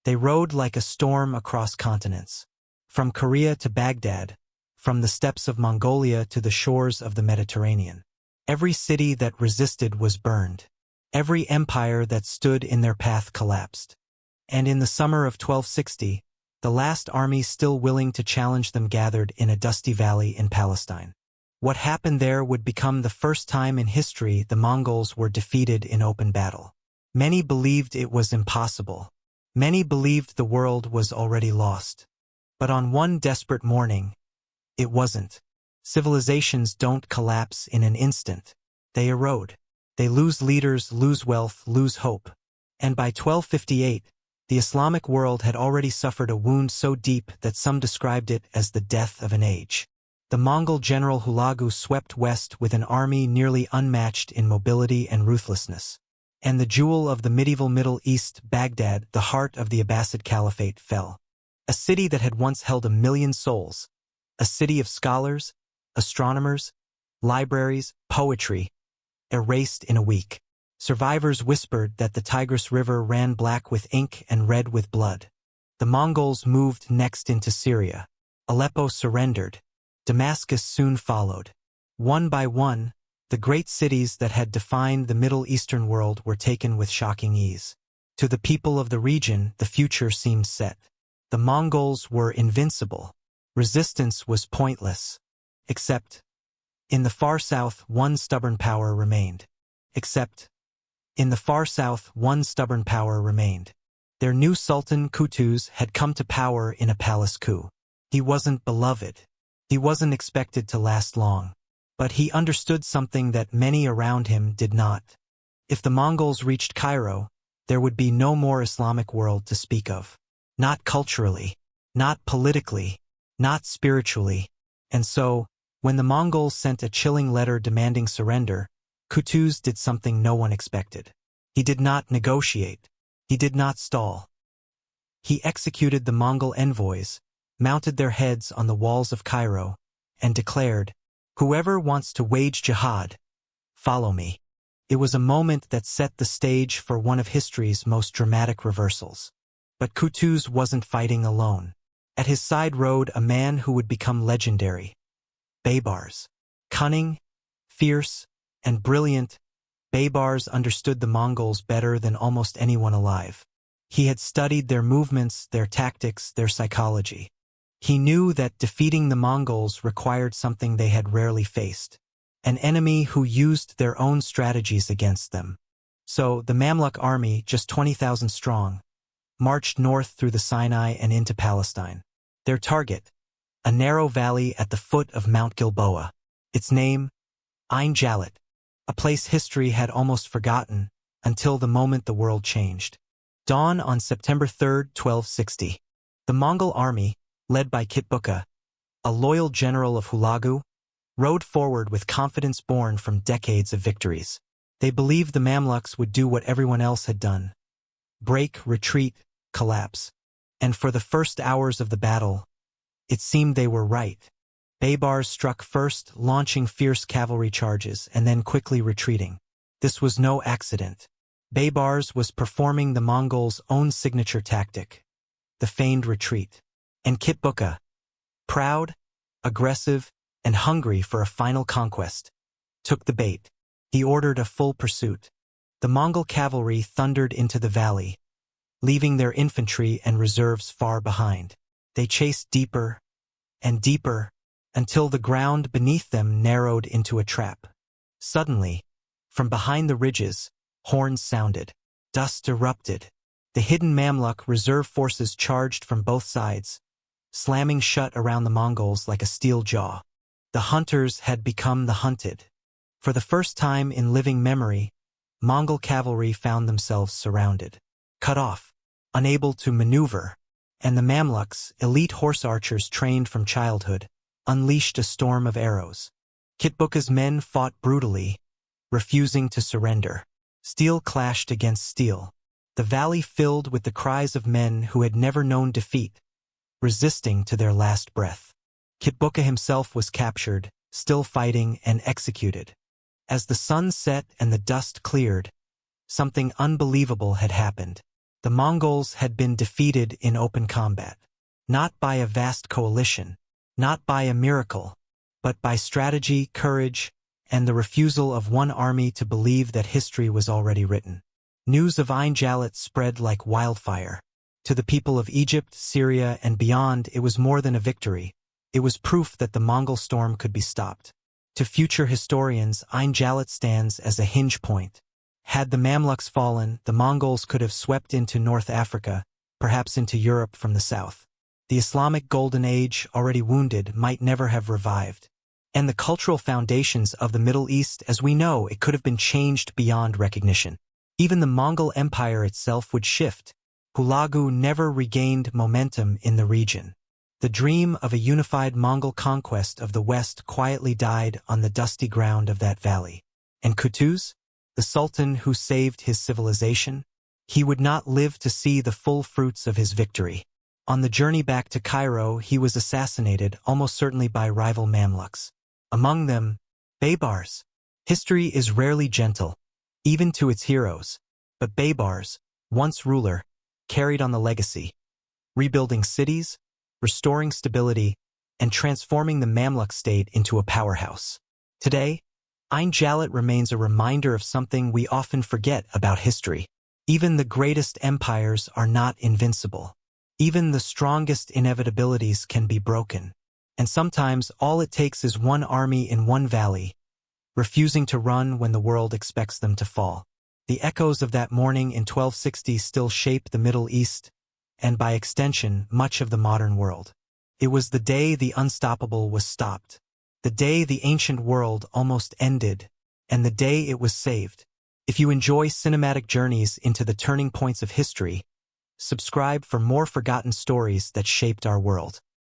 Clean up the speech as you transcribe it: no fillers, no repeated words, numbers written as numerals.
They rode like a storm across continents. From Korea to Baghdad, from the steppes of Mongolia to the shores of the Mediterranean. Every city that resisted was burned. Every empire that stood in their path collapsed. And in the summer of 1260, the last army still willing to challenge them gathered in a dusty valley in Palestine. What happened there would become the first time in history the Mongols were defeated in open battle. Many believed it was impossible. Many believed the world was already lost. But on one desperate morning, it wasn't. Civilizations don't collapse in an instant. They erode. They lose leaders, lose wealth, lose hope. And by 1258, the Islamic world had already suffered a wound so deep that some described it as the death of an age. The Mongol general Hulagu swept west with an army nearly unmatched in mobility and ruthlessness. And the jewel of the medieval Middle East, Baghdad, the heart of the Abbasid Caliphate, fell. A city that had once held 1 million souls. A city of scholars, astronomers, libraries, poetry, erased in a week. Survivors whispered that the Tigris River ran black with ink and red with blood. The Mongols moved next into Syria. Aleppo surrendered. Damascus soon followed. One by one, the great cities that had defined the Middle Eastern world were taken with shocking ease. To the people of the region, the future seemed set. The Mongols were invincible. Resistance was pointless. Except, in the far south, one stubborn power remained. Their new Sultan Qutuz had come to power in a palace coup. He wasn't beloved. He wasn't expected to last long. But he understood something that many around him did not. If the Mongols reached Cairo, there would be no more Islamic world to speak of. Not culturally, not politically, not spiritually. And so, when the Mongols sent a chilling letter demanding surrender, Qutuz did something no one expected. He did not negotiate. He did not stall. He executed the Mongol envoys, mounted their heads on the walls of Cairo, and declared, "Whoever wants to wage jihad, follow me." It was a moment that set the stage for one of history's most dramatic reversals. But Qutuz wasn't fighting alone. At his side rode a man who would become legendary. Baybars. Cunning, fierce, and brilliant, Baybars understood the Mongols better than almost anyone alive. He had studied their movements, their tactics, their psychology. He knew that defeating the Mongols required something they had rarely faced, an enemy who used their own strategies against them. So the Mamluk army, just 20,000 strong, marched north through the Sinai and into Palestine. Their target, a narrow valley at the foot of Mount Gilboa. Its name, Ain Jalut, a place history had almost forgotten until the moment the world changed. Dawn on September 3, 1260. The Mongol army, led by Kitbuqa, a loyal general of Hulagu, rode forward with confidence born from decades of victories. They believed the Mamluks would do what everyone else had done: break, retreat, collapse. And for the first hours of the battle, it seemed they were right. Baybars struck first, launching fierce cavalry charges and then quickly retreating. This was no accident. Baybars was performing the Mongols' own signature tactic, the feigned retreat. And Kitbuqa, proud, aggressive, and hungry for a final conquest, took the bait. He ordered a full pursuit. The Mongol cavalry thundered into the valley, leaving their infantry and reserves far behind. They chased deeper and deeper until the ground beneath them narrowed into a trap. Suddenly, from behind the ridges, horns sounded. Dust erupted. The hidden Mamluk reserve forces charged from both sides, slamming shut around the Mongols like a steel jaw. The hunters had become the hunted. For the first time in living memory, Mongol cavalry found themselves surrounded, cut off, unable to maneuver, and the Mamluks, elite horse archers trained from childhood, unleashed a storm of arrows. Kitbuqa's men fought brutally, refusing to surrender. Steel clashed against steel. The valley filled with the cries of men who had never known defeat, resisting to their last breath. Kitbuqa himself was captured, still fighting, and executed. As the sun set and the dust cleared, something unbelievable had happened. The Mongols had been defeated in open combat. Not by a vast coalition, not by a miracle, but by strategy, courage, and the refusal of one army to believe that history was already written. News of Ain Jalut spread like wildfire. To the people of Egypt, Syria, and beyond, it was more than a victory. It was proof that the Mongol storm could be stopped. To future historians, Ain Jalut stands as a hinge point. Had the Mamluks fallen, the Mongols could have swept into North Africa, perhaps into Europe from the south. The Islamic Golden Age, already wounded, might never have revived. And the cultural foundations of the Middle East, as we know, it could have been changed beyond recognition. Even the Mongol Empire itself would shift. Hulagu never regained momentum in the region. The dream of a unified Mongol conquest of the West quietly died on the dusty ground of that valley. And Qutuz, the Sultan who saved his civilization, he would not live to see the full fruits of his victory. On the journey back to Cairo, he was assassinated, almost certainly by rival Mamluks. Among them, Baybars. History is rarely gentle, even to its heroes, but Baybars, once ruler, carried on the legacy, rebuilding cities, restoring stability, and transforming the Mamluk state into a powerhouse. Today, Ain Jalut remains a reminder of something we often forget about history. Even the greatest empires are not invincible. Even the strongest inevitabilities can be broken. And sometimes all it takes is one army in one valley, refusing to run when the world expects them to fall. The echoes of that morning in 1260 still shape the Middle East, and by extension, much of the modern world. It was the day the unstoppable was stopped, the day the ancient world almost ended, and the day it was saved. If you enjoy cinematic journeys into the turning points of history, subscribe for more forgotten stories that shaped our world.